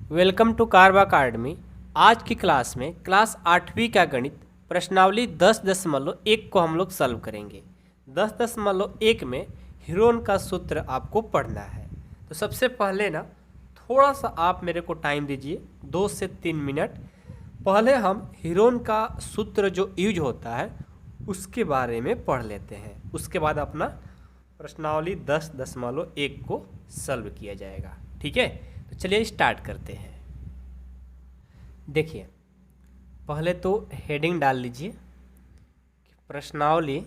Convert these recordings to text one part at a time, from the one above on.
Welcome to कारवा academy. आज की क्लास में क्लास 8वीं का गणित प्रश्नावली 10.1 को हम लोग सॉल्व करेंगे। 10.1 में हीरोन का सूत्र आपको पढ़ना है। तो सबसे पहले ना थोड़ा सा आप मेरे को टाइम दीजिए, 2 से 3 मिनट। पहले हम हीरोन का सूत्र जो यूज होता है उसके बारे में पढ़ लेते हैं, उसके बाद अपना प्रश्नावली 10.1 को सॉल्व किया जाएगा। ठीक है, तो चलिए स्टार्ट करते हैं। देखिए, पहले तो हेडिंग डाल लीजिए, प्रश्नावली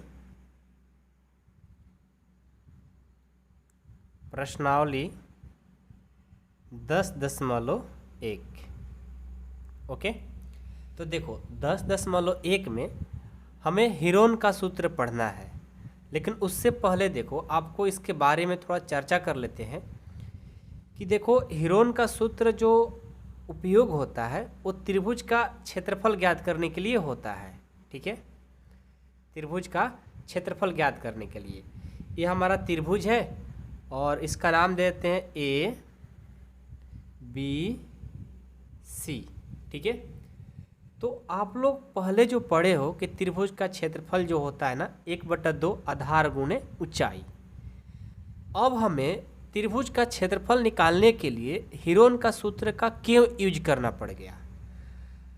10.1। ओके, तो देखो 10.1 में हमें हीरोन का सूत्र पढ़ना है, लेकिन उससे पहले देखो आपको इसके बारे में थोड़ा चर्चा कर लेते हैं कि देखो हीरोन का सूत्र जो उपयोग होता है वो त्रिभुज का क्षेत्रफल ज्ञात करने के लिए होता है। ठीक है, त्रिभुज का क्षेत्रफल ज्ञात करने के लिए ये हमारा त्रिभुज है और इसका नाम देते हैं ए बी सी। ठीक है, तो आप लोग पहले जो पढ़े हो कि त्रिभुज का क्षेत्रफल जो होता है ना 1/2 आधार गुणे ऊंचाई। अब हमें त्रिभुज का क्षेत्रफल निकालने के लिए हीरोन का सूत्र का क्यों यूज करना पड़ गया?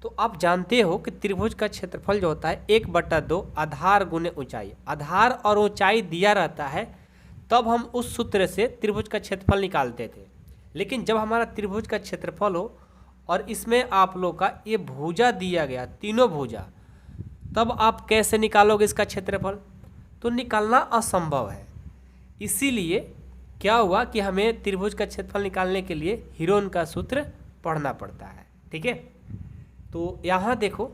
तो आप जानते हो कि त्रिभुज का क्षेत्रफल जो होता है 1/2 आधार गुणे ऊंचाई। आधार और ऊंचाई दिया रहता है, तब हम उस सूत्र से त्रिभुज का क्षेत्रफल निकालते थे। लेकिन जब हमारा त्रिभुज का क्षेत्रफल हो और इसमें आप लोग का ये भुजा दिया गया, तीनों भुजा, तब आप कैसे निकालोगे इसका क्षेत्रफल? तो निकालना असंभव है। इसीलिए क्या हुआ कि हमें त्रिभुज का क्षेत्रफल निकालने के लिए हीरोन का सूत्र पढ़ना पड़ता है। ठीक है, तो यहाँ देखो,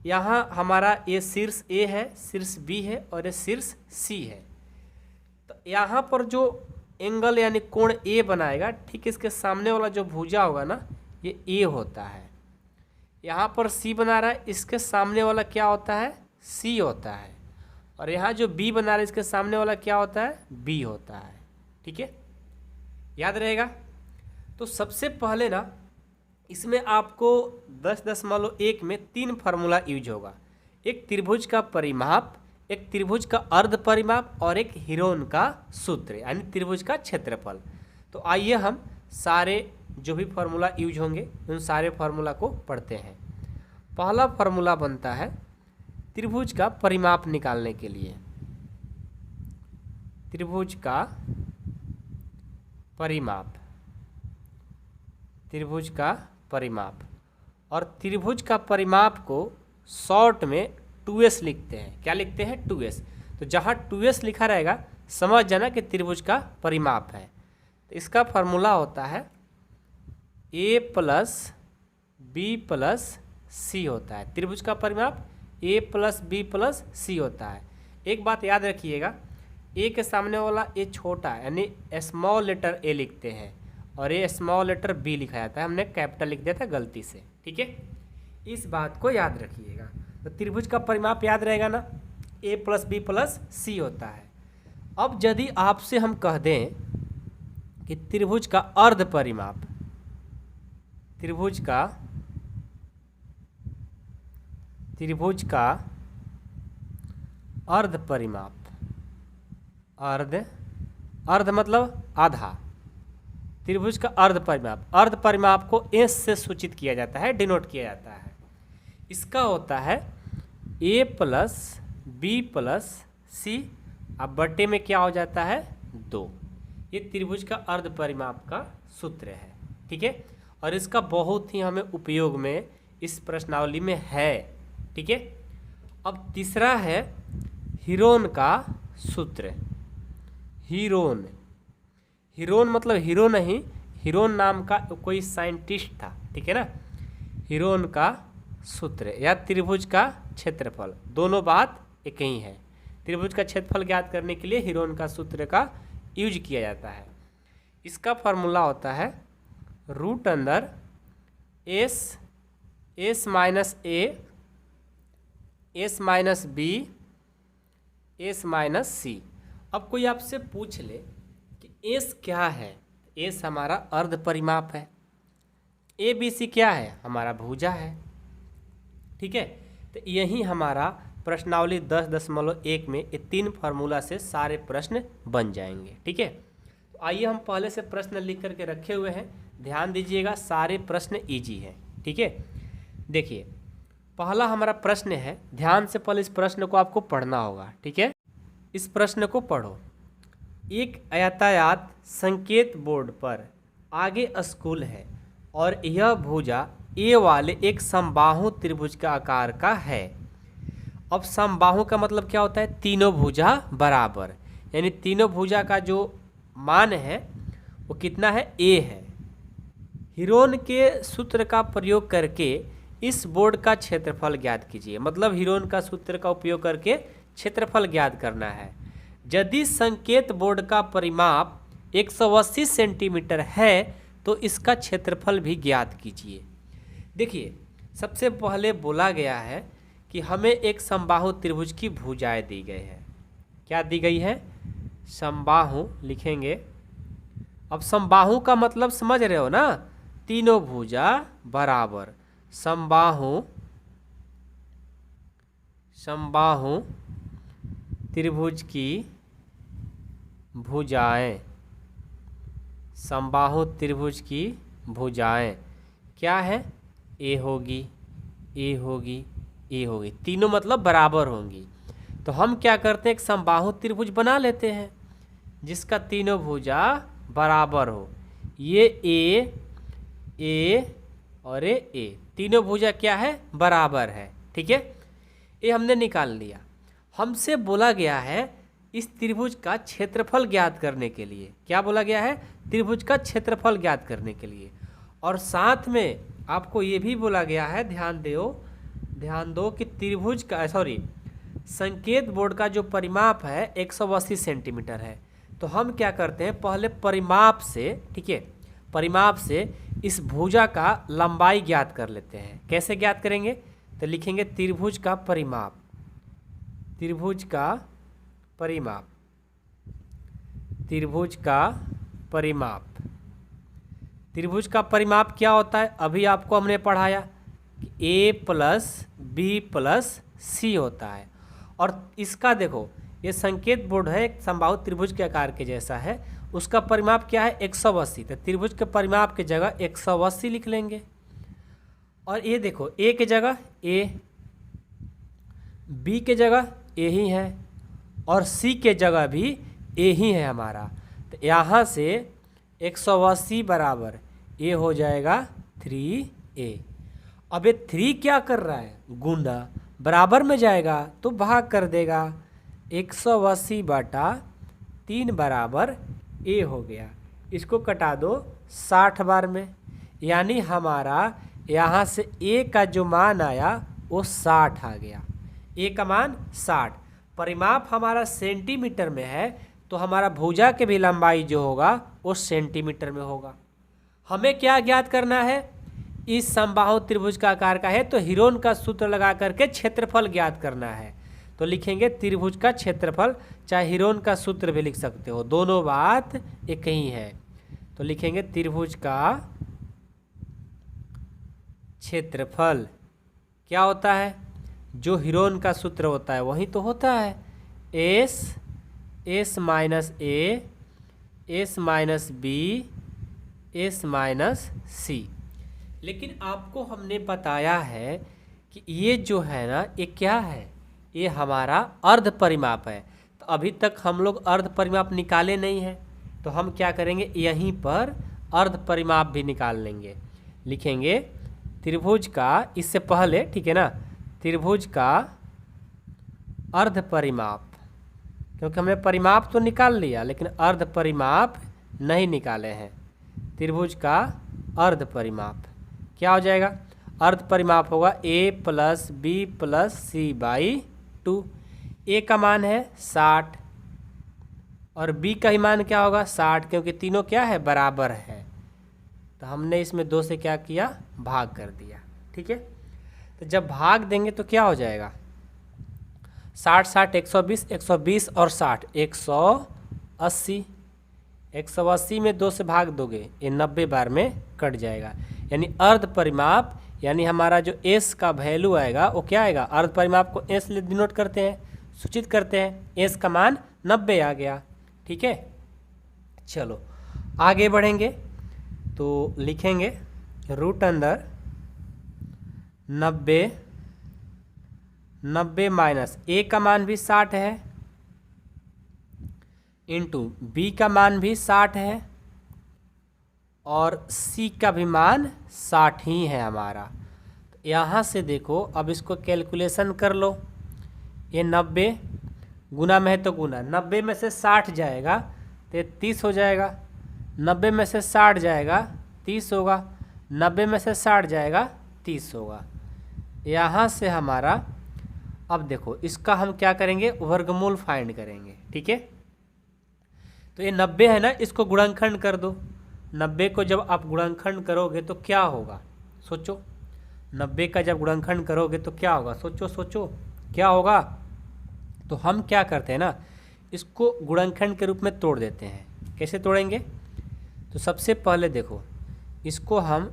यहाँ हमारा ये शीर्ष ए है, शीर्ष बी है और ये शीर्ष सी है। तो यहाँ पर जो एंगल यानी कोण ए बनाएगा, ठीक इसके सामने वाला जो भुजा होगा ना ये ए होता है। यहाँ पर सी बना रहा है, इसके सामने वाला क्या होता है? सी होता है। और यहाँ जो बी बना रहा है इसके सामने वाला क्या होता है? बी होता है। ठीक है, याद रहेगा। तो सबसे पहले ना इसमें आपको 10.1 में 3 फार्मूला यूज होगा। एक त्रिभुज का परिमाप, एक त्रिभुज का अर्ध परिमाप और एक हीरोन का सूत्र यानी त्रिभुज का क्षेत्रफल। तो आइए हम सारे जो भी फार्मूला यूज होंगे उन सारे फार्मूला को पढ़ते हैं। पहला फार्मूला बनता है त्रिभुज का परिमाप निकालने के लिए। त्रिभुज का परिमाप, त्रिभुज का परिमाप, और त्रिभुज का परिमाप को शॉर्ट में 2s लिखते हैं। क्या लिखते हैं? 2s। तो जहाँ 2s लिखा रहेगा समझ जाना कि त्रिभुज का परिमाप है। तो इसका फार्मूला होता है a + b + c होता है। त्रिभुज का परिमाप a + b + c होता है। एक बात याद रखिएगा, ए के सामने वाला ए छोटा यानी स्मॉल लेटर ए लिखते हैं और ये स्मॉल लेटर बी लिखा जाता है। हमने कैपिटल लिख दिया था गलती से। ठीक है, इस बात को याद रखिएगा। तो त्रिभुज का परिमाप याद रहेगा ना, a + b + c होता है। अब यदि आपसे हम कह दें कि त्रिभुज का अर्ध परिमाप, त्रिभुज का अर्ध परिमाप, अर्ध मतलब आधा, त्रिभुज का अर्ध परिमाप, अर्ध परिमाप को एस से सूचित किया जाता है, डिनोट किया जाता है। इसका होता है a + b + c, अब बट्टे में क्या हो जाता है? 2। ये त्रिभुज का अर्ध परिमाप का सूत्र है। ठीक है, और इसका बहुत ही हमें उपयोग में इस प्रश्नावली में है। ठीक है, अब तीसरा है हीरोन का सूत्र। हीरोन, हीरोन मतलब हीरो नहीं, हीरोन नाम का कोई साइंटिस्ट था। ठीक है ना, हीरोन का सूत्र या त्रिभुज का क्षेत्रफल, दोनों बात एक ही है। त्रिभुज का क्षेत्रफल ज्ञात करने के लिए हीरोन का सूत्र का यूज किया जाता है। इसका फार्मूला होता है √s - b s - c। अब कोई आपसे पूछ ले कि एस क्या है? एस हमारा अर्ध परिमाप है। ए बी सी क्या है, हमारा भुजा है। ठीक है, तो यही हमारा प्रश्नावली 10.1 में ये 3 फार्मूला से सारे प्रश्न बन जाएंगे। ठीक है, तो आइए हम पहले से प्रश्न लिख करके रखे हुए हैं, ध्यान दीजिएगा, सारे प्रश्न इजी हैं। ठीक है, देखिए पहला हमारा प्रश्न है, ध्यान से पहले इस प्रश्न को आपको पढ़ना होगा। ठीक है, इस प्रश्न को पढ़ो। एक यातायात संकेत बोर्ड पर आगे स्कूल है और यह भुजा ए वाले एक समबाहु त्रिभुज का आकार का है। अब समबाहु का मतलब क्या होता है, तीनों भुजा बराबर, यानी तीनों भुजा का जो मान है वो कितना है, ए है। हिरोन के सूत्र का प्रयोग करके इस बोर्ड का क्षेत्रफल ज्ञात कीजिए। मतलब हिरोन का सूत्र का उपयोग करके क्षेत्रफल ज्ञात करना है। यदि संकेत बोर्ड का परिमाप 180 सेंटीमीटर है तो इसका क्षेत्रफल भी ज्ञात कीजिए। देखिए सबसे पहले बोला गया है कि हमें एक समबाहु त्रिभुज की भुजाएं दी गई है। क्या दी गई है, समबाहु लिखेंगे। अब समबाहु का मतलब समझ रहे हो ना, तीनों भुजा बराबर, समबाहु त्रिभुज की भुजाएं, समबाहु त्रिभुज की भुजाएं क्या है, ए होगी, ए होगी, ए होगी, तीनों मतलब बराबर होंगी। तो हम क्या करते हैं, एक समबाहु त्रिभुज बना लेते हैं जिसका तीनों भुजा बराबर हो। ये ए और ए तीनों भुजा क्या है, बराबर है। ठीक है, ये हमने निकाल लिया। हमसे बोला गया है इस त्रिभुज का क्षेत्रफल ज्ञात करने के लिए। क्या बोला गया है, त्रिभुज का क्षेत्रफल ज्ञात करने के लिए। और साथ में आपको ये भी बोला गया है, ध्यान दो कि त्रिभुज का संकेत बोर्ड का जो परिमाप है 180 सेंटीमीटर है। तो हम क्या करते हैं, पहले परिमाप से, ठीक है, परिमाप से इस भुजा का लंबाई ज्ञात कर लेते हैं। कैसे ज्ञात करेंगे, तो लिखेंगे त्रिभुज का परिमाप, त्रिभुज का परिमाप, त्रिभुज का परिमाप। त्रिभुज का परिमाप क्या होता है, अभी आपको हमने पढ़ाया कि ए प्लस बी प्लस सी होता है। और इसका देखो, ये संकेत बोर्ड है, एक समबाहु त्रिभुज के आकार के जैसा है, उसका परिमाप क्या है, 180। तो त्रिभुज के परिमाप की जगह 180 लिख लेंगे। और ये देखो, ए के जगह ए, बी के जगह ए ही है और सी के जगह भी ए ही है हमारा। तो यहाँ से 180 बराबर ए हो जाएगा 3a। अब ये 3 क्या कर रहा है, गुना, बराबर में जाएगा तो भाग कर देगा। 180 बटा 3 बराबर a हो गया। इसको कटा दो 60 बार में, यानी हमारा यहाँ से a का जो मान आया वो 60 आ गया। a का मान 60। परिमाप हमारा सेंटीमीटर में है तो हमारा भुजा के भी लंबाई जो होगा वो सेंटीमीटर में होगा। हमें क्या ज्ञात करना है, इस समबाहु त्रिभुज का आकार का है तो हिरोन का सूत्र लगा करके क्षेत्रफल ज्ञात करना है। तो लिखेंगे त्रिभुज का क्षेत्रफल, चाहे हिरोन का सूत्र भी लिख सकते हो, दोनों बात एक ही है। तो लिखेंगे त्रिभुज का क्षेत्रफल क्या होता है, जो हिरोन का सूत्र होता है वही तो होता है, S minus A, S minus B, S minus C. लेकिन आपको हमने बताया है कि ये जो है ना, ये क्या है, ये हमारा अर्ध परिमाप है। तो अभी तक हम लोग अर्ध परिमाप निकाले नहीं हैं, तो हम क्या करेंगे, यहीं पर अर्ध परिमाप भी निकाल लेंगे। लिखेंगे त्रिभुज का, इससे पहले, ठीक है ना, त्रिभुज का अर्ध परिमाप, क्योंकि हमने परिमाप तो निकाल लिया लेकिन अर्ध परिमाप नहीं निकाले हैं। त्रिभुज का अर्ध परिमाप क्या हो जाएगा, अर्ध परिमाप होगा a plus B plus C by 2। a का मान है 60 और b का ही मान क्या होगा 60, क्योंकि तीनों क्या है, बराबर है। तो हमने इसमें 2 से क्या किया, भाग कर दिया। ठीक है, तो जब भाग देंगे तो क्या हो जाएगा, 60 60 120, 120 और 60 180। 180 में 2 से भाग दोगे, ये 90 बार में कट जाएगा। यानी अर्ध परिमाप, यानी हमारा जो एस का वैल्यू आएगा वो क्या आएगा, अर्ध परिमाप को एस ले डिनोट करते हैं, सूचित करते हैं, एस का मान 90 आ गया। ठीक है, चलो आगे बढ़ेंगे तो लिखेंगे रूट अंदर 90 माइनस ए का मान भी 60 है, इंटू बी का मान भी 60 है, और सी का भी मान 60 ही है हमारा। तो यहाँ से देखो, अब इसको कैलकुलेशन कर लो। ये 90 गुना में है तो गुना, 90 में से 60 जाएगा तो 30 हो जाएगा, 90 में से 60 जाएगा 30 होगा, 90 में से 60 जाएगा 30 होगा। यहाँ से हमारा, अब देखो इसका हम क्या करेंगे, वर्गमूल फाइंड करेंगे। ठीक है, तो ये 90 है ना, इसको गुणनखंड कर दो। 90 को जब आप गुणनखंड करोगे तो क्या होगा, सोचो। 90 का जब गुणनखंड करोगे तो क्या होगा, सोचो सोचो क्या होगा। तो हम क्या करते हैं ना, इसको गुणनखंड के रूप में तोड़ देते हैं। कैसे तोड़ेंगे, तो सबसे पहले देखो इसको हम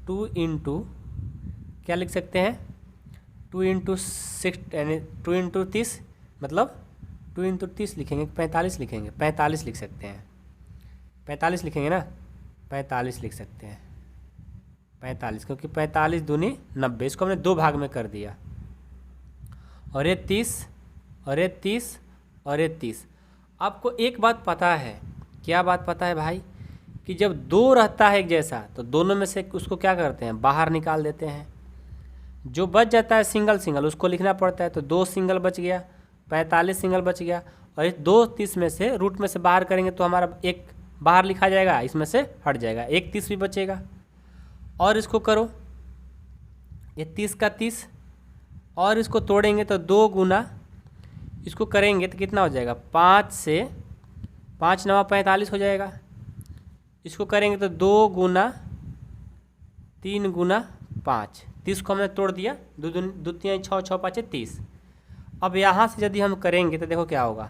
2 इंटू क्या लिख सकते हैं, 2 इंटू 6 यानी 2 इंटू 30, मतलब 2 इंटू 30 लिखेंगे, 45 लिखेंगे, 45 लिख सकते हैं, 45 लिखेंगे ना, 45 लिख सकते हैं, 45, क्योंकि 45 दूनी 90, इसको हमने 2 भाग में कर दिया। और ये 30 और ये 30 और ये 30। आपको एक बात पता है, क्या बात पता है भाई, कि जब 2 रहता है एक जैसा तो दोनों में से उसको क्या करते हैं, बाहर निकाल देते हैं। जो बच जाता है सिंगल सिंगल उसको लिखना पड़ता है, तो 2 सिंगल बच गया, 45 सिंगल बच गया, और इस 2 30 में से रूट में से बाहर करेंगे तो हमारा एक बाहर लिखा जाएगा, इसमें से हट जाएगा, एक 30 भी बचेगा। और इसको करो, ये 30 का 30, और इसको तोड़ेंगे तो 2 गुना इसको करेंगे तो कितना हो जाएगा, 5 से 5 9 45 हो जाएगा। इसको करेंगे तो 2 गुना 3 गुना 5, 30 को हमने तोड़ दिया, 2 3 6 6 5 30। अब यहाँ से यदि हम करेंगे तो देखो क्या होगा,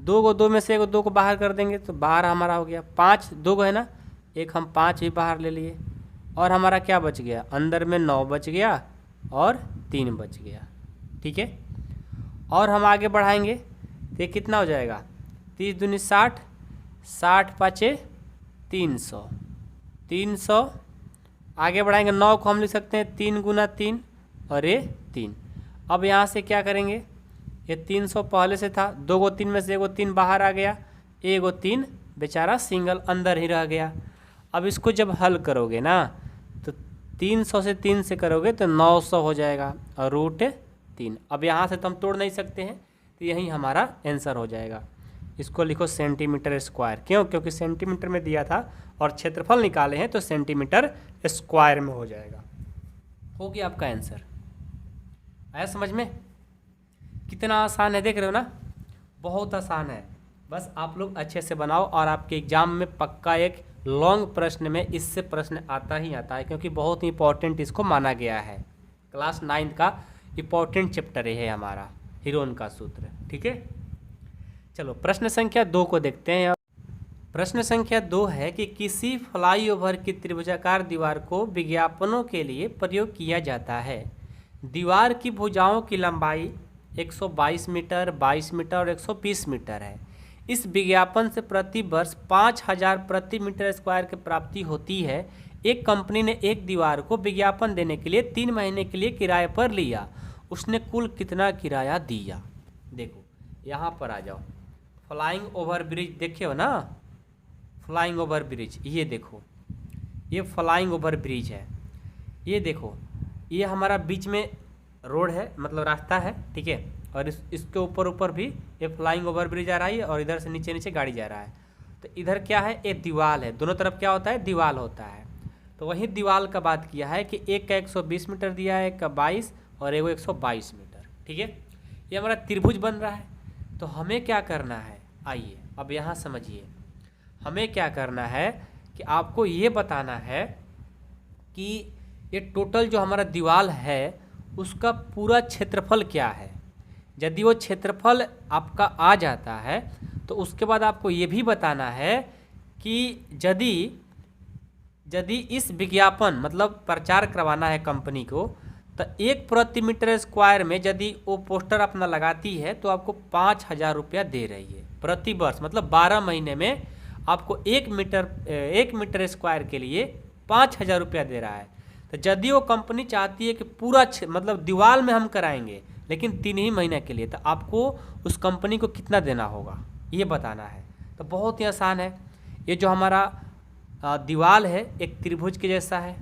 2 को 2 में से 2 को बाहर कर देंगे तो बाहर हमारा हो गया 5, 2 को है ना, एक हम 5 भी बाहर ले लिए, और हमारा क्या बच गया, अंदर में 9 बच गया और 3 बच गया। ठीक है, और हम आगे बढ़ाएंगे तो ये कितना हो जाएगा, 30 दूनी 60, 60 पाँचे 300, 300। आगे बढ़ाएंगे, 9 को हम लिख सकते हैं 3 गुना 3 और ये 3। अब यहाँ से क्या करेंगे, ये 300 पहले से था, 2 को 3 में से 1 3 बाहर आ गया, 1 3 बेचारा सिंगल अंदर ही रह गया। अब इसको जब हल करोगे ना तो 300 से 3 से करोगे तो 900 हो जाएगा और रूट 3। अब यहाँ से तो हम तोड़ नहीं सकते हैं, तो यही हमारा आंसर हो जाएगा। इसको लिखो सेंटीमीटर स्क्वायर, क्यों, क्योंकि सेंटीमीटर में दिया था और क्षेत्रफल निकाले हैं तो सेंटीमीटर स्क्वायर में हो जाएगा। हो गया आपका आंसर। आया समझ में, कितना आसान है, देख रहे हो ना, बहुत आसान है। बस आप लोग अच्छे से बनाओ और आपके एग्जाम में पक्का एक लॉन्ग प्रश्न में इससे प्रश्न आता ही आता है, क्योंकि बहुत इंपॉर्टेंट इसको माना गया है। क्लास 9 का इंपॉर्टेंट चैप्टर है हमारा हीरोन का सूत्र। ठीक है, चलो प्रश्न संख्या 2 को देखते हैं। प्रश्न संख्या 2 है कि किसी फ्लाईओवर की त्रिभुजाकार दीवार को विज्ञापनों के लिए प्रयोग किया जाता है। दीवार की भुजाओं की लंबाई 122 मीटर, 22 मीटर और 120 मीटर है। इस विज्ञापन से प्रति वर्ष 5000 प्रति मीटर स्क्वायर की प्राप्ति होती है। एक कंपनी ने एक दीवार को विज्ञापन देने के लिए 3 महीने के लिए किराए पर लिया। उसने कुल कितना किराया दिया। देखो यहाँ पर आ जाओ, फ्लाइंग ओवर ब्रिज देखे हो ना, फ्लाइंग ओवर ब्रिज, ये देखो ये फ्लाइंग ओवर ब्रिज है। ये देखो ये हमारा बीच में रोड है, मतलब रास्ता है, ठीक है, और इसके ऊपर भी ये फ्लाइंग ओवर ब्रिज आ रहा है और इधर से नीचे नीचे गाड़ी जा रहा है। तो इधर क्या है, एक दीवार है, दोनों तरफ क्या होता है, दीवार होता है। तो वही दीवार का बात किया है कि एक का 120 मीटर दिया है, एक का 22 और एक 122 मीटर। ठीक है, ये हमारा त्रिभुज बन रहा है। तो हमें क्या करना है, आइए अब यहाँ समझिए, हमें क्या करना है कि आपको ये बताना है कि ये टोटल जो हमारा दीवार है उसका पूरा क्षेत्रफल क्या है। यदि वो क्षेत्रफल आपका आ जाता है तो उसके बाद आपको ये भी बताना है कि यदि इस विज्ञापन मतलब प्रचार करवाना है कंपनी को, तो 1 प्रति मीटर स्क्वायर में यदि वो पोस्टर अपना लगाती है तो आपको 5,000 रुपया दे रही है प्रति वर्ष, मतलब 12 महीने में आपको 1 मीटर स्क्वायर के लिए 5,000 रुपया दे रहा है। तो यदि वो कंपनी चाहती है कि पूरा मतलब दीवार में हम कराएंगे लेकिन 3 ही महीने के लिए, तो आपको उस कंपनी को कितना देना होगा ये बताना है। तो बहुत ही आसान है। ये जो हमारा दीवार है एक त्रिभुज के जैसा है,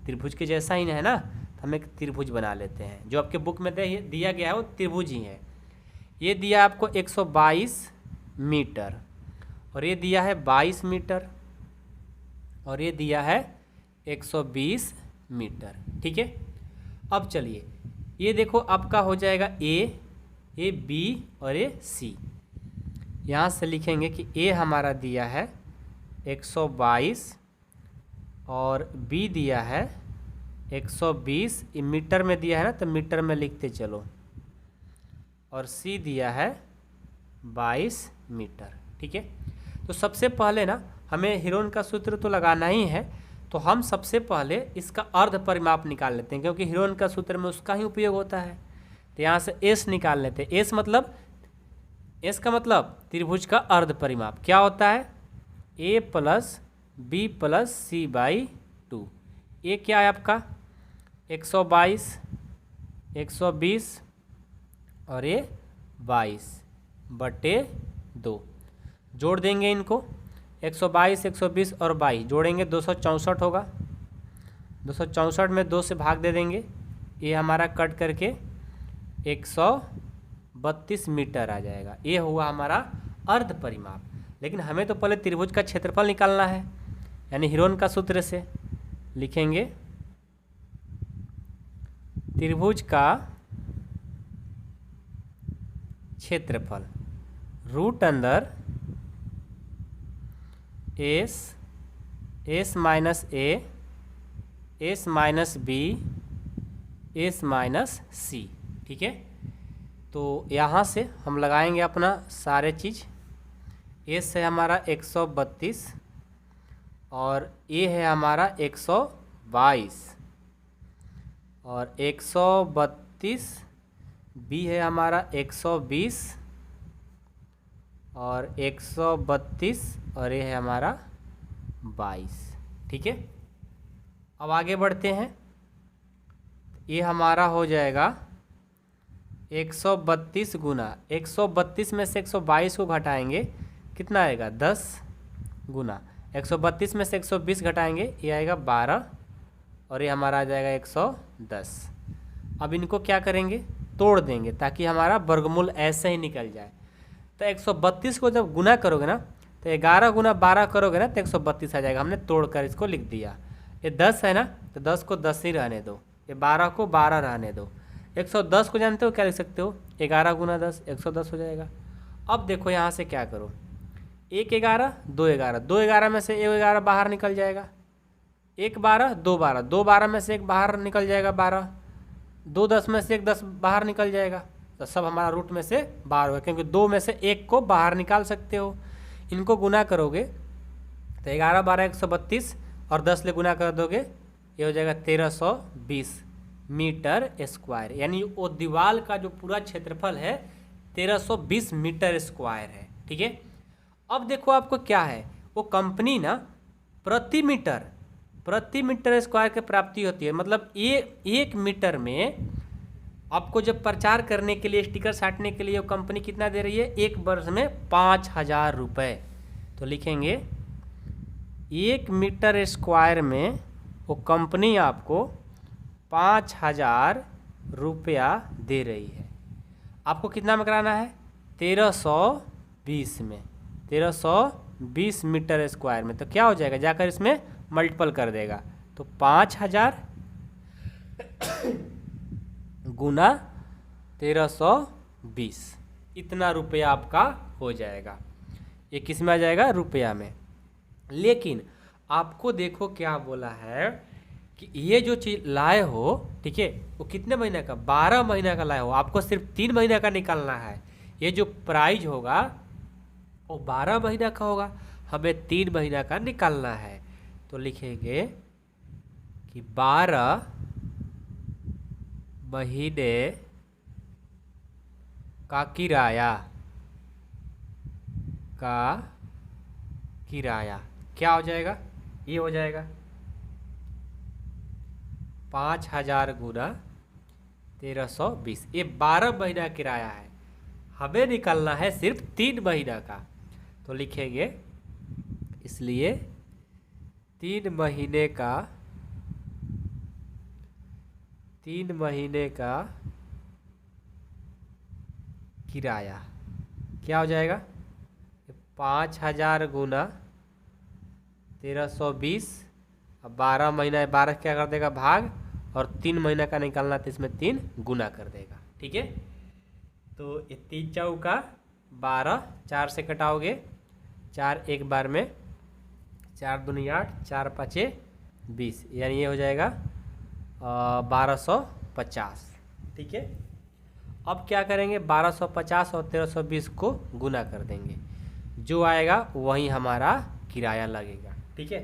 त्रिभुज के जैसा ही है ना, तो हम एक त्रिभुज बना लेते हैं। जो आपके बुक में दिया गया है वो त्रिभुज ही है। ये दिया आपको 122 मीटर और ये दिया है 22 मीटर और ये दिया है 120 मीटर। ठीक है, अब चलिए ये देखो आपका हो जाएगा ए बी और ए सी। यहाँ से लिखेंगे कि ए हमारा दिया है 122 और बी दिया है 120, मीटर में दिया है ना तो मीटर में लिखते चलो, और सी दिया है 22 मीटर। ठीक है, तो सबसे पहले ना हमें हीरोन का सूत्र तो लगाना ही है, तो हम सबसे पहले इसका अर्ध परिमाप निकाल लेते हैं क्योंकि हीरोन का सूत्र में उसका ही उपयोग होता है। तो यहाँ से एस निकाल लेते हैं। एस का मतलब त्रिभुज का अर्ध परिमाप क्या होता है, A plus B plus C by 2। ये क्या है आपका 122, 120 और ये 22/2। जोड़ देंगे इनको, 122, 120 और 22 जोड़ेंगे 264 होगा। 264 में 2 से भाग दे देंगे, ये हमारा कट करके 132 मीटर आ जाएगा। ये हुआ हमारा अर्ध परिमाप। लेकिन हमें तो पहले त्रिभुज का क्षेत्रफल निकालना है, यानी हीरोन का सूत्र से लिखेंगे त्रिभुज का क्षेत्रफल रूट अंदर S minus A, S minus B, S minus C. ठीक है, तो यहाँ से हम लगाएंगे अपना सारे चीज़। एस है हमारा 132 और ए है हमारा 122 और 132, बी है हमारा 120 और 132 और ये है हमारा 22। ठीक है, अब आगे बढ़ते हैं। ये हमारा हो जाएगा 132 गुना 132 में से 122 को घटाएंगे, कितना आएगा 10 गुना 132 में से 120 घटाएंगे, ये आएगा 12 और ये हमारा आ जाएगा 110। अब इनको क्या करेंगे, तोड़ देंगे ताकि हमारा वर्गमूल ऐसे ही निकल जाए। तो 132 को जब गुना करोगे ना तो 11 गुना 12 करोगे ना तो 132 आ जाएगा। हमने तोड़कर इसको लिख दिया। ये 10 है ना तो 10 को 10 ही रहने दो, ये 12 को 12 रहने दो। 110 को जानते हो क्या लिख सकते हो, 11 गुना 10 110 हो जाएगा। अब देखो यहाँ से क्या करो, 1 11 2 11, 2 11 में से 1 11 बाहर निकल जाएगा, 1 12 2 12, 2 12 में से 1 बाहर निकल जाएगा 12, 2 10 में से 1 10 बाहर निकल जाएगा। तो सब हमारा रूट में से बाहर होगा क्योंकि 2 में से 1 को बाहर निकाल सकते हो। इनको गुना करोगे तो 11 12 132 और 10 ले गुना कर दोगे, ये हो जाएगा 1320 मीटर स्क्वायर। यानी वो दीवार का जो पूरा क्षेत्रफल है 1320 मीटर स्क्वायर है। ठीक है, अब देखो आपको क्या है, वो कंपनी ना प्रति मीटर स्क्वायर की प्राप्ति होती है। मतलब ये 1 मीटर में आपको जब प्रचार करने के लिए स्टिकर साटने के लिए वो कंपनी कितना दे रही है, 1 वर्ष में 5,000 रुपये। तो लिखेंगे 1 मीटर स्क्वायर में वो कंपनी आपको 5,000 रुपया दे रही है। आपको कितना में कराना है, 1320 में, 1320 मीटर स्क्वायर में। तो क्या हो जाएगा, जाकर इसमें मल्टीपल कर देगा तो 5,000 गुना 1320, इतना रुपया आपका हो जाएगा। ये किस में आ जाएगा, रुपया में। लेकिन आपको देखो क्या बोला है कि ये जो चीज़ लाए हो, ठीक है, वो कितने महीने का, 12 महीने का लाए हो। आपको सिर्फ 3 महीने का निकालना है। ये जो प्राइज होगा वो 12 महीना का होगा, हमें 3 महीना का निकालना है। तो लिखेंगे कि 12 महीने का किराया क्या हो जाएगा, ये हो जाएगा 5000 गुना 1320। ये 12 महीना किराया है, हमें निकालना है सिर्फ 3 महीना का। तो लिखेंगे इसलिए 3 महीने का किराया क्या हो जाएगा, 5000 गुना 1320। अब 12 महीना है, 12 क्या कर देगा भाग, और 3 महीना का निकालना तो इसमें 3 गुना कर देगा। ठीक है, तो ये 3 चौका 12, 4 से कटाओगे 4 एक बार में, 4 दूनी 8, 4 पाँचे 20, यानी ये हो जाएगा 1250। ठीक है, अब क्या करेंगे, 1250 और 1320 को गुना कर देंगे, जो आएगा वही हमारा किराया लगेगा। ठीक है,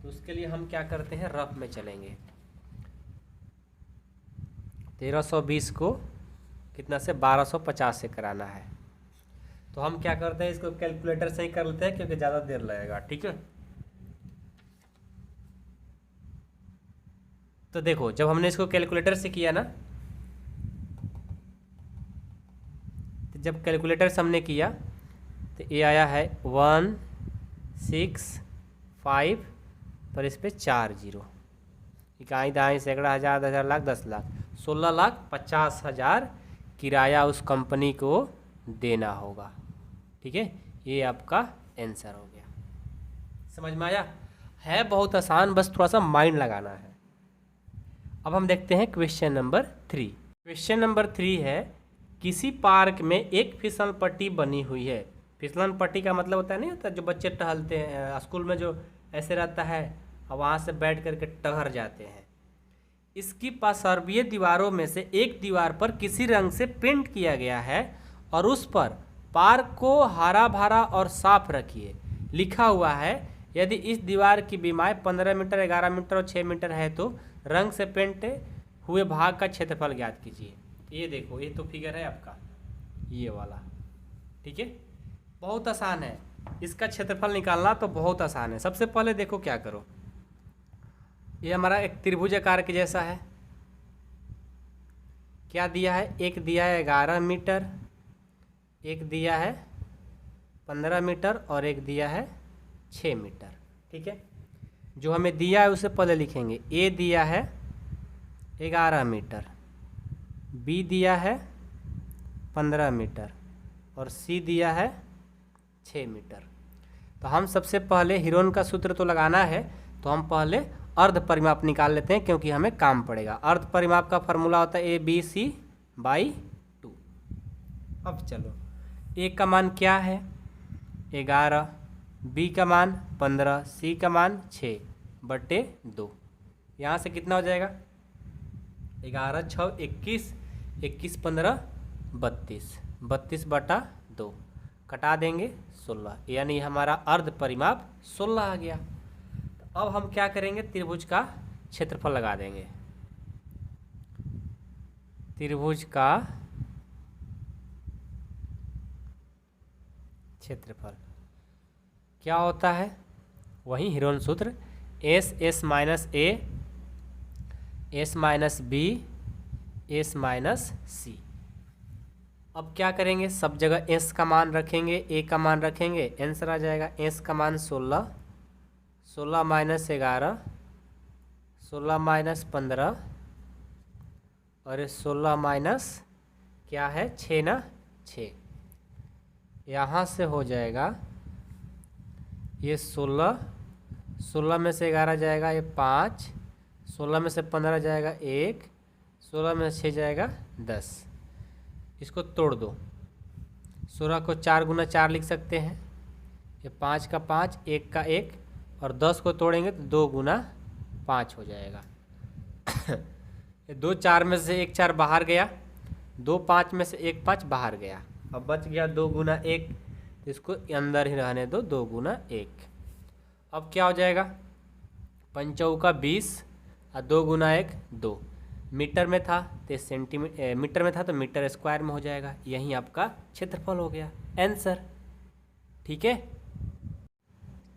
तो उसके लिए हम क्या करते हैं, रफ में चलेंगे। 1320 को कितना से 1250 से कराना है, तो हम क्या करते हैं, इसको कैलकुलेटर से ही कर लेते हैं क्योंकि ज़्यादा देर लगेगा। ठीक है, तो देखो जब हमने इसको कैलकुलेटर से किया ना, तो जब कैलकुलेटर से हमने किया तो ये आया है 165 पर इस पर 4 जीरो, इकाई दाई सैकड़ा हज़ार 10,000 लाख 10 लाख 16,50,000 किराया उस कंपनी को देना होगा। ठीक है, ये आपका आंसर हो गया। समझ में आया, है बहुत आसान, बस थोड़ा सा माइंड लगाना है। अब हम देखते हैं क्वेश्चन नंबर 3। क्वेश्चन नंबर 3 है, किसी पार्क में एक फिसल पट्टी बनी हुई है। फिसलन पट्टी का मतलब होता है, नहीं होता जो बच्चे टहलते हैं स्कूल में, जो ऐसे रहता है और वहाँ से बैठ करके टहर जाते हैं। इसकी पार्श्वीय दीवारों में से एक दीवार पर किसी रंग से पेंट किया गया है और उस पर पार्क को हरा भरा और साफ रखिए लिखा हुआ है। यदि इस दीवार की बीमाई 15 मीटर 11 मीटर और 6 मीटर है तो रंग से पेंट हुए भाग का क्षेत्रफल ज्ञात कीजिए। ये देखो, ये तो फिगर है आपका ये वाला। ठीक है, बहुत आसान है, इसका क्षेत्रफल निकालना तो बहुत आसान है। सबसे पहले देखो क्या करो, ये हमारा एक त्रिभुज आकार के जैसा है। क्या दिया है, एक दिया है 11 मीटर, एक दिया है 15 मीटर और एक दिया है 6 मीटर। ठीक है, जो हमें दिया है उसे पहले लिखेंगे। ए दिया है 11 मीटर, बी दिया है 15 मीटर और सी दिया है 6 मीटर। तो हम सबसे पहले हीरोन का सूत्र तो लगाना है, तो हम पहले अर्ध परिमाप निकाल लेते हैं क्योंकि हमें काम पड़ेगा। अर्ध परिमाप का फॉर्मूला होता है ABC/2। अब चलो, ए का मान क्या है 11, बी का मान 15, सी का मान 6/2। यहाँ से कितना हो जाएगा, 11 6 21, 21 15 32, 32/2 कटा देंगे 16, यानी हमारा अर्ध परिमाप 16 आ गया। तो अब हम क्या करेंगे, त्रिभुज का क्षेत्रफल लगा देंगे। त्रिभुज का क्षेत्रफल क्या होता है, वही हीरोन सूत्र S S minus A S minus B S minus C। अब क्या करेंगे, सब जगह S का मान रखेंगे, A का मान रखेंगे, आंसर आ जाएगा S का मान 16, 16 माइनस 11, 16 माइनस 15 और 16 माइनस क्या है 6 ना 6। यहाँ से हो जाएगा ये 16, 16 में से 11 जाएगा ये 5, 16 में से 15 जाएगा 1, 16 में से 6 जाएगा 10। इसको तोड़ दो, 16 को 4 गुना 4 लिख सकते हैं, ये 5 का 5, 1 का 1 और 10 को तोड़ेंगे तो 2 गुना 5 हो जाएगा। ये 2 4 में से 1 4 बाहर गया, 2 5 में से 1 5 बाहर गया, अब बच गया 2 गुना 1, तो इसको अंदर ही रहने दो 2 गुना 1। अब क्या हो जाएगा, पंचौका 20 और 2 गुना 1 2। मीटर में था तो मीटर में था तो मीटर स्क्वायर में हो जाएगा। यही आपका क्षेत्रफल हो गया आंसर। ठीक है,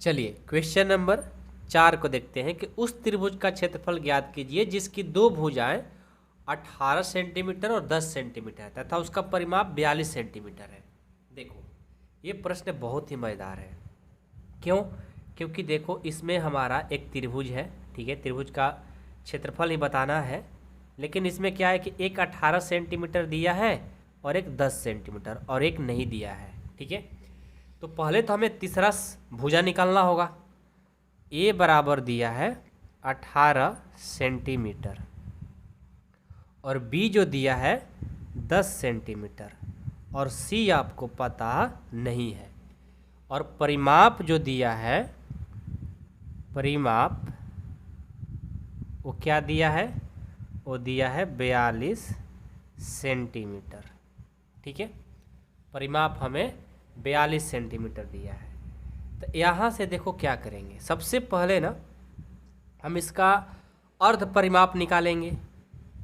चलिए क्वेश्चन नंबर 4 को देखते हैं कि उस त्रिभुज का क्षेत्रफल ज्ञात कीजिए जिसकी दो भुजाएं 18 सेंटीमीटर और 10 सेंटीमीटर है तथा उसका परिमाप 42 सेंटीमीटर है। देखो ये प्रश्न बहुत ही मज़ेदार है। क्यों? क्योंकि देखो इसमें हमारा एक त्रिभुज है, ठीक है, त्रिभुज का क्षेत्रफल ही बताना है, लेकिन इसमें क्या है कि एक 18 सेंटीमीटर दिया है और एक 10 सेंटीमीटर और एक नहीं दिया है। ठीक है, तो पहले तो हमें तीसरा भुजा निकालना होगा। ए बराबर दिया है 18 सेंटीमीटर और बी जो दिया है 10 सेंटीमीटर और सी आपको पता नहीं है। और परिमाप जो दिया है, परिमाप वो क्या दिया है, वो दिया है 42 सेंटीमीटर। ठीक है, परिमाप हमें 42 सेंटीमीटर दिया है। तो यहाँ से देखो क्या करेंगे, सबसे पहले ना हम इसका अर्ध परिमाप निकालेंगे।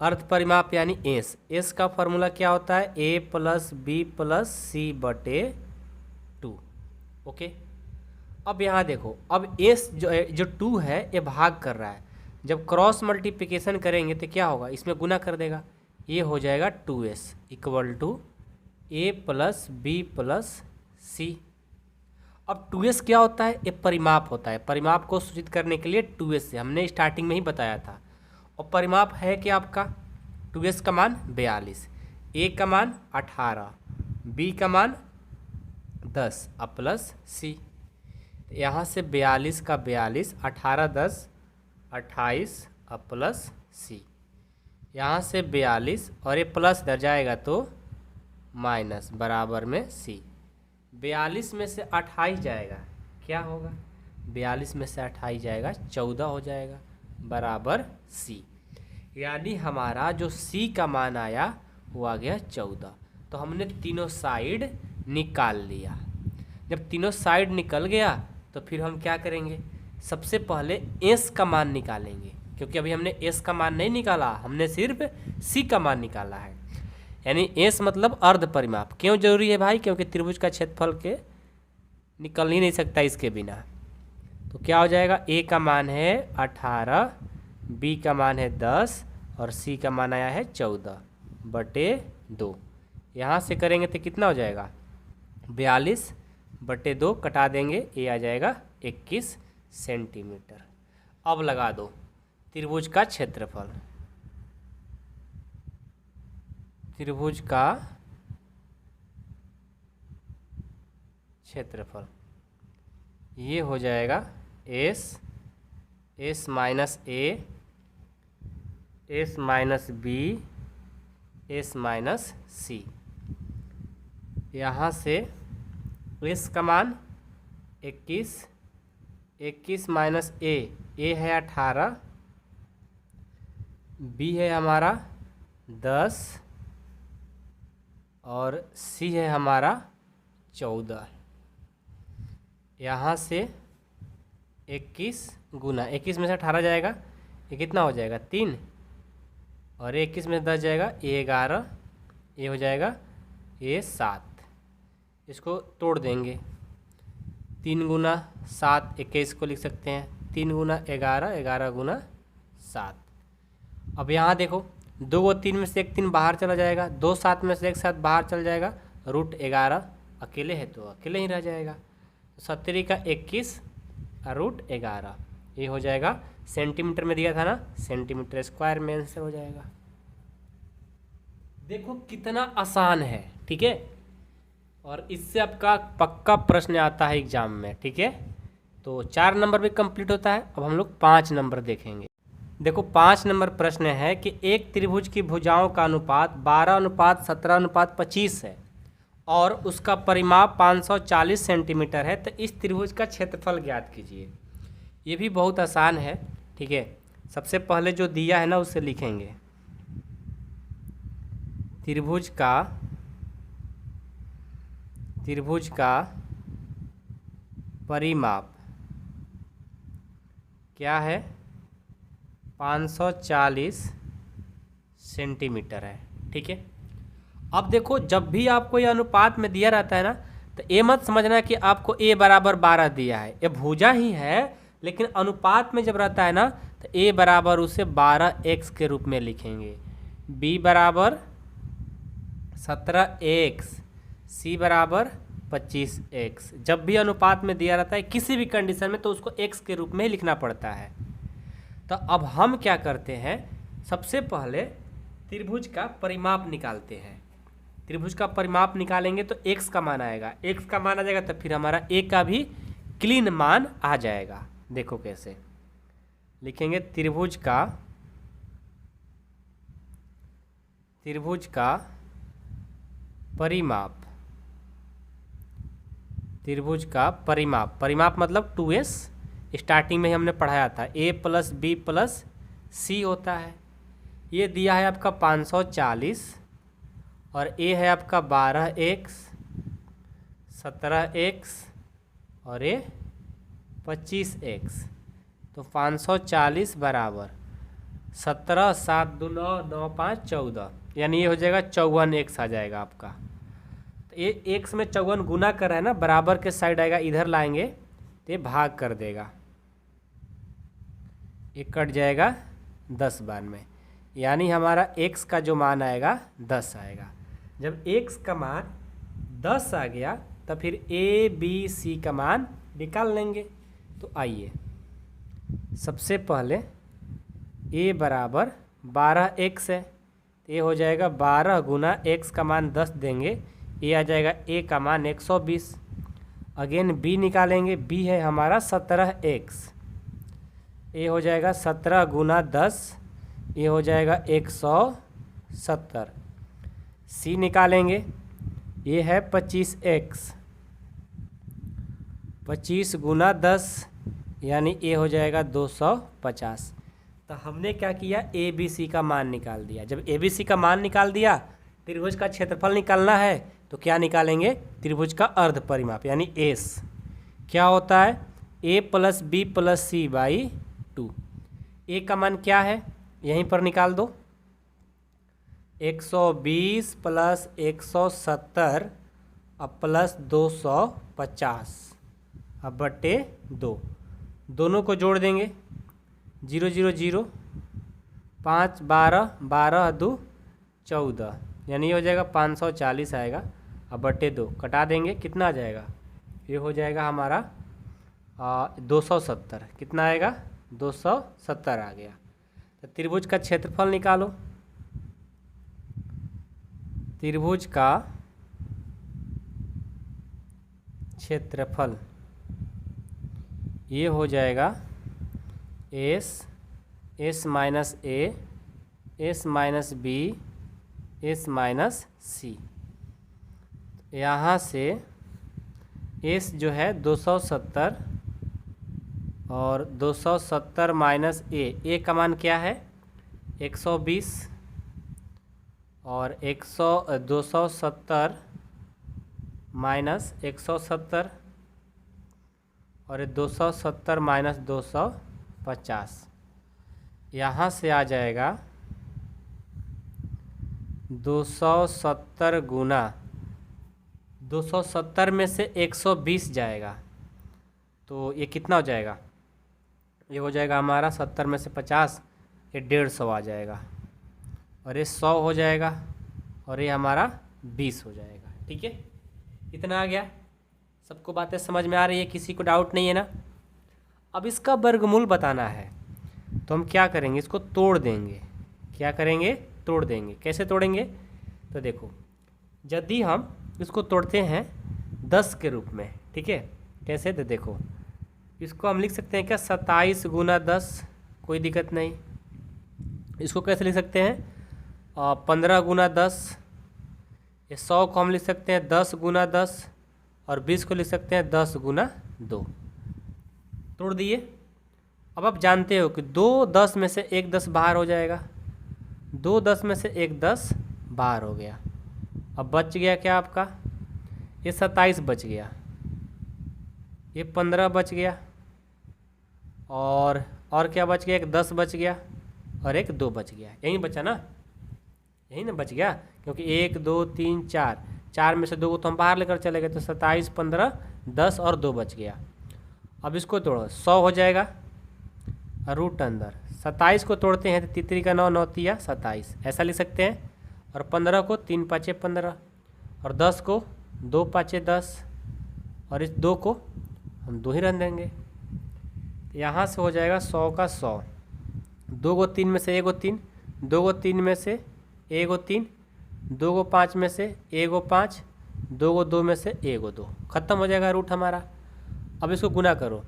अर्ध परिमाप यानी एस। एस का फॉर्मूला क्या होता है, ए प्लस बी प्लस सी बटे 2। ओके, अब यहाँ देखो, अब एस जो 2 है ये भाग कर रहा है। जब क्रॉस मल्टीप्लिकेशन करेंगे तो क्या होगा, इसमें गुना कर देगा, ये हो जाएगा 2s equal to A plus B plus C. अब 2s क्या होता है, ये परिमाप होता है। परिमाप को सूचित करने के लिए 2s से हमने स्टार्टिंग में ही बताया था। और परिमाप है कि आपका 2s का मान 42, ए का मान 18, बी का मान 10 और प्लस सी। यहाँ से 42 का 42, 18 10 28 और प्लस सी। यहाँ से 42 और ये प्लस इधर जाएगा तो माइनस बराबर में सी। 42 में से 28 जाएगा, क्या होगा, 42 में से 28 जाएगा 14 हो जाएगा बराबर सी। यानी हमारा जो सी का मान आया वो आ गया 14। तो हमने तीनों साइड निकाल लिया। जब तीनों साइड निकल गया तो फिर हम क्या करेंगे, सबसे पहले एस का मान निकालेंगे, क्योंकि अभी हमने एस का मान नहीं निकाला, हमने सिर्फ सी का मान निकाला है। यानी एस मतलब अर्ध परिमाप। क्यों जरूरी है भाई, क्योंकि त्रिभुज का क्षेत्रफल के निकल ही नहीं सकता इसके बिना। तो क्या हो जाएगा, ए का मान है 18, बी का मान है 10 और सी का मान आया है 14 बटे 2। यहाँ से करेंगे तो कितना हो जाएगा, 42 बटे 2 कटा देंगे, ए आ जाएगा 21 सेंटीमीटर। अब लगा दो त्रिभुज का क्षेत्रफल। त्रिभुज का क्षेत्रफल ये हो जाएगा S minus A, S minus B, S minus C. यहाँ से एस का मान 21, 21 माइनस ए है 18, बी है हमारा 10 और सी है हमारा 14। यहाँ से 21 गुना 21 में से 18 जाएगा, ये कितना हो जाएगा 3 और 21 में से 10 जाएगा, ये 11, ये हो जाएगा ये 7। इसको तोड़ देंगे, 3 गुना 7 21 को लिख सकते हैं, 3 गुना 11, 11 गुना 7। अब यहाँ देखो 2 और 3 में से एक 3 बाहर चला जाएगा, 2 7 में से एक 7 बाहर चल जाएगा, रूट 11 अकेले है तो अकेले ही रह जाएगा। 70 का 21 और रूट 11 ये हो जाएगा, सेंटीमीटर में दिया था ना, सेंटीमीटर स्क्वायर में आंसर हो जाएगा। देखो कितना आसान है, ठीक है, और इससे आपका पक्का प्रश्न आता है एग्जाम में। ठीक है, तो 4 नंबर भी कंप्लीट होता है। अब हम लोग 5 नंबर देखेंगे। देखो 5 नंबर प्रश्न है कि एक त्रिभुज की भुजाओं का अनुपात 12:17:25 है और उसका परिमाप 540 सेंटीमीटर है, तो इस त्रिभुज का क्षेत्रफल ज्ञात कीजिए। ये भी बहुत आसान है। ठीक है, सबसे पहले जो दिया है ना उसे लिखेंगे, त्रिभुज का परिमाप क्या है, 540 सेंटीमीटर है। ठीक है, अब देखो जब भी आपको ये अनुपात में दिया रहता है ना, तो ये मत समझना कि आपको a बराबर 12 दिया है, ये भुजा ही है, लेकिन अनुपात में जब रहता है ना तो a बराबर उसे 12x के रूप में लिखेंगे, b बराबर 17x, c बराबर 25x। जब भी अनुपात में दिया रहता है किसी भी कंडीशन में तो उसको x के रूप में ही लिखना पड़ता है। तो अब हम क्या करते हैं, सबसे पहले त्रिभुज का परिमाप निकालते हैं। त्रिभुज का परिमाप निकालेंगे तो x का मान आएगा, x का मान आ जाएगा तो फिर हमारा a का भी क्लीन मान आ जाएगा। देखो कैसे लिखेंगे, त्रिभुज का परिमाप, त्रिभुज का परिमाप मतलब 2s, स्टार्टिंग में ही हमने पढ़ाया था, a प्लस बी प्लस सी होता है। ये दिया है आपका 540 और a है आपका 12x, 17x और ये 25x। तो 540 बराबर 17 7 2 9 9 5 14, यानी ये हो जाएगा 54x आ जाएगा आपका। तो ये x में 54 गुना कर रहा है ना, बराबर के साइड आएगा, इधर लाएंगे तो ये भाग कर देगा, ये कट जाएगा 10 बार में, यानी हमारा x का जो मान आएगा 10 आएगा। जब x का मान 10 आ गया तो फिर a b c का मान निकाल लेंगे। तो आइए सबसे पहले a बराबर 12x है, तो ये हो जाएगा 12 गुना x का मान 10 देंगे, ये आ जाएगा a का मान 120। अगेन b निकालेंगे, b है हमारा 17x, ये हो जाएगा 17 गुना 10, ये हो जाएगा 170। c निकालेंगे, ये है 25x, 25 गुना 10 यानी ये हो जाएगा 250। तो हमने क्या किया, ए बी सी का मान निकाल दिया। जब ए बी सी का मान निकाल दिया, त्रिभुज का क्षेत्रफल निकालना है तो क्या निकालेंगे, त्रिभुज का अर्ध परिमाप यानी एस। क्या होता है, a plus B plus C by 2। A का मान क्या है, यहीं पर निकाल दो, 120 प्लस 170 अब प्लस 250 अब बट्टे 2, दोनों को जोड़ देंगे, 0 0 0, 5 12 12 2 14, यानी ये हो जाएगा 540 आएगा। अब बट्टे 2 कटा देंगे, कितना आ जाएगा, ये हो जाएगा हमारा 270। कितना आएगा, 270 आ गया। तो त्रिभुज का क्षेत्रफल निकालो, त्रिभुज का क्षेत्रफल ये हो जाएगा S minus A, S minus B, S minus C. यहाँ से एस जो है 270 और 270 माइनस ए का मान क्या है 120 और 270 माइनस 170 और 270 माइनस 250, यहाँ से आ जाएगा 270 गुना 270 में से 120 जाएगा तो ये कितना हो जाएगा, ये हो जाएगा हमारा 70 में से 50, ये 150 आ जाएगा और ये 100 हो जाएगा और ये हमारा 20 हो जाएगा। ठीक है, इतना आ गया, सबको बातें समझ में आ रही है, किसी को डाउट नहीं है ना। अब इसका वर्गमूल बताना है तो हम क्या करेंगे, इसको तोड़ देंगे। क्या करेंगे, तोड़ देंगे। कैसे तोड़ेंगे, तो देखो यदि हम इसको तोड़ते हैं 10 के रूप में, ठीक है, कैसे, तो देखो इसको हम लिख सकते हैं क्या 27 गुना 10, कोई दिक्कत नहीं। इसको कैसे लिख सकते हैं 15 गुना 10, ये 100 को हम लिख सकते हैं 10 गुना 10 और 20 को लिख सकते हैं 10 गुना 2। तोड़ दिए। अब आप जानते हो कि 2 10 में से 1 10 बाहर हो जाएगा, 2 10 में से 1 10 बाहर हो गया। अब बच गया क्या आपका, ये 27 बच गया, ये 15 बच गया और और क्या बच गया, एक 10 बच गया और एक 2 बच गया, यही बचा ना, यही ना बच गया, क्योंकि 1 2 3 4, 4 में से 2 को तो हम बाहर लेकर चले गए, तो 27 15 10 और 2 बच गया। अब इसको तोड़ो, 100 हो जाएगा, रूट अंदर 27 को तोड़ते हैं तो तितरी का 9 9 तिया 27, ऐसा लिख सकते हैं। और 15 को 3 5 15 और 10 को 2 5 10 और इस 2 को हम 2 ही रन देंगे। तो यहाँ से हो जाएगा 100 का 100, 2 को 3 में से 1 को 3, 2 को 3 में से 1 को 3, 2 को 5 में से 1 को 5, 2 को 2 में से 1 को 2, खत्म हो जाएगा रूट हमारा। अब इसको गुना करो,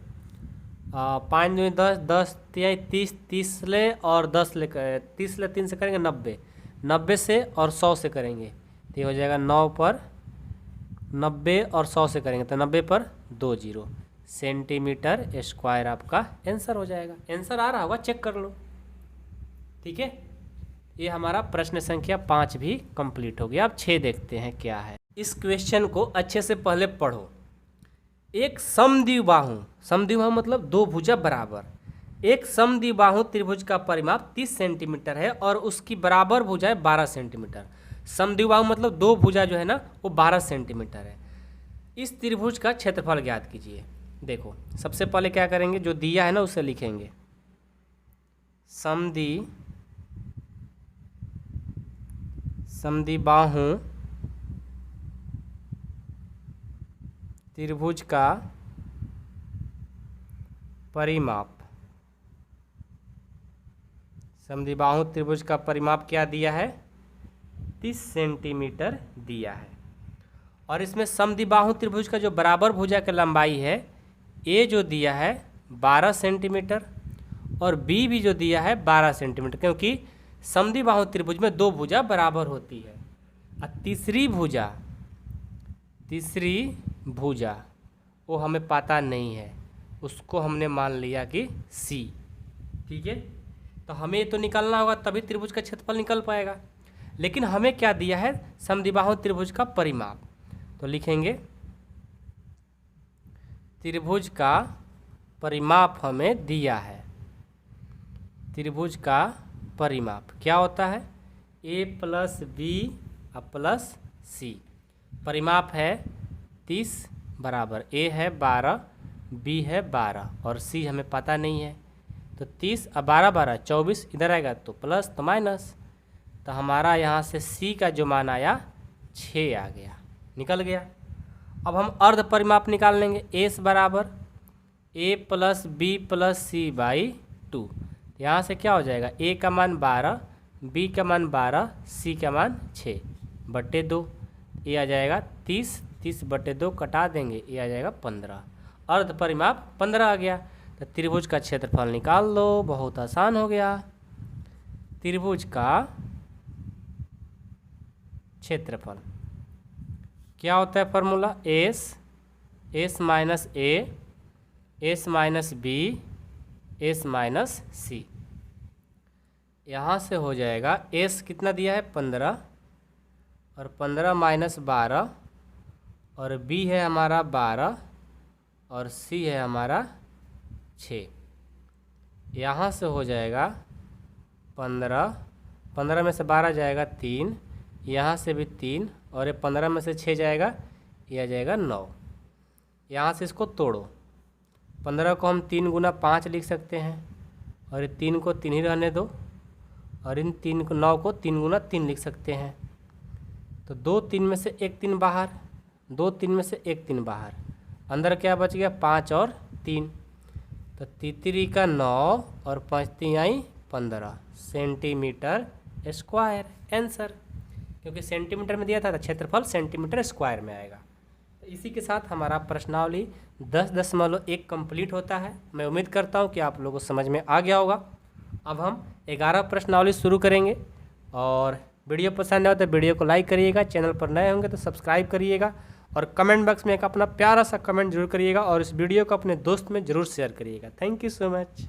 5 दूनी 10, 10 तिहाई 30, 30 ले और 10 ले, 30 ले 3 से करेंगे 90, 90 से और 100 से करेंगे तो ये हो जाएगा 9 पर 90 और 100 से करेंगे तो 90 पर 2 0 सेंटीमीटर स्क्वायर आपका आंसर हो जाएगा। आंसर आ रहा होगा, चेक कर लो। ठीक है, ये हमारा प्रश्न संख्या 5 भी कंप्लीट हो गया। अब 6 देखते हैं क्या है। इस क्वेश्चन को अच्छे से पहले पढ़ो। एक समद्विबाहु, समद्विबाहु मतलब दो भुजा बराबर, एक समद्विबाहु त्रिभुज का परिमाप 30 सेंटीमीटर है और उसकी बराबर भुजा है 12 सेंटीमीटर। समद्विबाहु मतलब दो भुजा जो है ना वो 12 सेंटीमीटर है। इस त्रिभुज का क्षेत्रफल ज्ञात कीजिए। देखो सबसे पहले क्या करेंगे, जो दिया है ना उसे लिखेंगे, समद्विबाहु त्रिभुज का परिमाप, समद्विबाहु त्रिभुज का परिमाप क्या दिया है, 30 सेंटीमीटर दिया है। और इसमें समद्विबाहु त्रिभुज का जो बराबर भुजा की लंबाई है ए जो दिया है 12 सेंटीमीटर और बी भी जो दिया है 12 सेंटीमीटर, क्योंकि समद्विबाहु त्रिभुज में दो भुजा बराबर होती है। और तीसरी भुजा वो हमें पता नहीं है, उसको हमने मान लिया कि सी। ठीक है, तो हमें तो निकालना होगा तभी त्रिभुज का क्षेत्रफल निकल पाएगा। लेकिन हमें क्या दिया है, समद्विबाहु त्रिभुज का परिमाप। तो लिखेंगे त्रिभुज का परिमाप हमें दिया है। त्रिभुज का परिमाप क्या होता है, a प्लस बी प्लस सी। परिमाप है 30 बराबर a है 12, b है 12 और c हमें पता नहीं है। तो 30 और 12 12 24, इधर आएगा तो प्लस तो माइनस, तो हमारा यहाँ से c का जो मान आया 6 आ गया, निकल गया। अब हम अर्ध परिमाप निकाल लेंगे, a बराबर a plus B plus C by 2। यहाँ से क्या हो जाएगा, a का मान 12, b का मान 12, c का मान 6 बटे 2, ये आ जाएगा 30, 30 बटे 2 कटा देंगे, ये आ जाएगा 15। अर्ध परिमाप 15 आ गया। तो त्रिभुज का क्षेत्रफल निकाल लो, बहुत आसान हो गया। त्रिभुज का क्षेत्रफल क्या होता है, formula S minus A, S minus B, S minus C. यहाँ से हो जाएगा एस कितना दिया है 15 और 15 माइनस 12 और बी है हमारा 12 और सी है हमारा 6। यहाँ से हो जाएगा 15, 15 में से 12 जाएगा 3, यहाँ से भी 3 और ये 15 में से 6 जाएगा, ये आ जाएगा 9। यहाँ से इसको तोड़ो, 15 को हम 3 गुना 5 लिख सकते हैं और ये 3 को 3 ही रहने दो और इन 3 को 9 को 3 गुना 3 लिख सकते हैं। तो 2 3 में से 1 3 बाहर, 2 3 में से 1 3 बाहर, अंदर क्या बच गया 5 और 3। तो तितरी का 9 और 5 3 15 सेंटीमीटर स्क्वायर आंसर, क्योंकि सेंटीमीटर में दिया था तो क्षेत्रफल सेंटीमीटर स्क्वायर में आएगा। तो इसी के साथ हमारा प्रश्नावली 10.1 कंप्लीट होता है। मैं उम्मीद करता हूँ कि आप लोगों को समझ में आ गया होगा। अब हम 11 प्रश्नावली शुरू करेंगे और वीडियो पसंद आए तो वीडियो को लाइक करिएगा, चैनल पर नए होंगे तो सब्सक्राइब करिएगा और कमेंट बॉक्स में एक अपना प्यारा सा कमेंट जरूर करिएगा और इस वीडियो को अपने दोस्त में ज़रूर शेयर करिएगा। Thank you so much.